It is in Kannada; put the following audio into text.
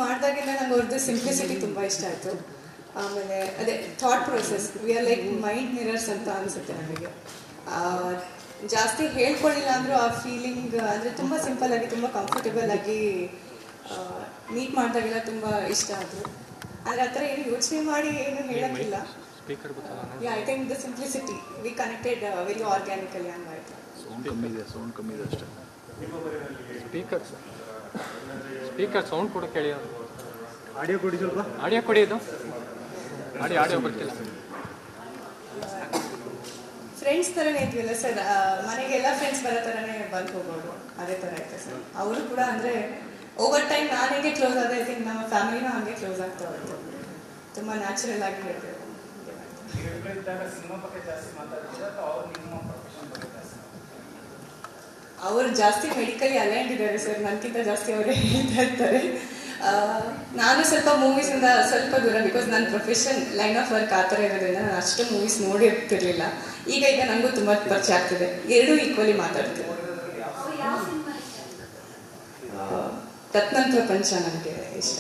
ಮಾಡಿದಾಗಿಂದ ನಂಗೆ ಅವ್ರದ್ದು ಸಿಂಪ್ಲಿಸಿಟಿ ತುಂಬ ಇಷ್ಟ ಆಯಿತು. ಆಮೇಲೆ ಅದೇ thought process, we are like mind mirrors ಅಂತ ಅನಿಸುತ್ತೆ ನನಗೆ. ಜಾಸ್ತಿ ಹೇಳ್ಕೊಳ್ಳಿಲ್ಲ ಅಂದರೂ ಆ ಫೀಲಿಂಗ್ ಅಂದರೆ ತುಂಬ ಸಿಂಪಲ್ ಆಗಿ ತುಂಬ ಕಂಫರ್ಟೇಬಲ್ ಆಗಿ ಮೀಟ್ ಮಾಡಿದಾಗೆಲ್ಲ ತುಂಬ ಇಷ್ಟ ಆದರು. ಆದರೆ ಆ ಥರ ಏನು ಯೋಚನೆ ಮಾಡಿ ಏನು ಹೇಳೋಕ್ಕಿಲ್ಲ. I think the simplicity we connected very organically ಹಂಗಾಯ್ತು. ಸೌಂಡ್ ಕಮ್ಮಿ ಇದೆ ಅಷ್ಟೇ. ಸ್ಪೀಕರ್ ಸೌಂಡ್ ಕೂಡ ಕೇಳಿ. ಆಡಿಯೋ ಕೊಡಿ, ಸ್ವಲ್ಪ ಆಡಿಯೋ ಕೊಡಿ. ಇದು ಆಡಿಯೋ ಬರ್ತಿಲ್ಲ. ಫ್ರೆಂಡ್ಸ್ ಥರನೇ ಇದ್ವಿಲ್ಲ ಸರ್, ಮನೆಗೆಲ್ಲ ಫ್ರೆಂಡ್ಸ್ ಬರೋ ಥರನೇ ಬಂದು ಹೋಗೋದು, ಅದೇ ಥರ ಐತೆ ಸರ್. ಅವರು ಕೂಡ ಅಂದರೆ ಓವರ್ ಟೈಮ್ ನಾನು ಹೇಗೆ ಕ್ಲೋಸ್ ಆದ, ಐ ಥಿಂಕ್ ನಮ್ಮ ಫ್ಯಾಮಿಲಿನೂ ಹಾಗೆ ಕ್ಲೋಸ್ ಆಗ್ತಾ ಹೋಯ್ತು. ತುಂಬ ನ್ಯಾಚುರಲ್ ಆಗಿ ಹೇಳ್ತೇವೆ. ಅವರು ಜಾಸ್ತಿ ಮೆಡಿಕಲಿ ಅಲೈನ್ಡ್ ಇದ್ದಾರೆ ಸರ್, ನನಗಿಂತ ಜಾಸ್ತಿ ಅವರೇ ಹೇಳ್ತಾ ಇರ್ತಾರೆ. ನಾನು ಸ್ವಲ್ಪ ಮೂವೀಸಿಂದ ಸ್ವಲ್ಪ ದೂರ, ಬಿಕಾಸ್ ನನ್ನ ಪ್ರೊಫೆಷನ್ ಲೈನ್ ಆಫ್ ವರ್ಕ್ ಆ ಥರ ಇರೋದ್ರಿಂದ ನಾನು ಅಷ್ಟು ಮೂವೀಸ್ ನೋಡಿರ್ತಿರ್ಲಿಲ್ಲ. ಈಗ ನನಗೂ ತುಂಬ ಪರಿಚಯ ಆಗ್ತಿದೆ, ಎರಡೂ ಈಕ್ವಲಿ ಮಾತಾಡ್ತೀನಿ. ರತ್ನಂ ಪ್ರಪಂಚ ನನಗೆ ಇಷ್ಟ.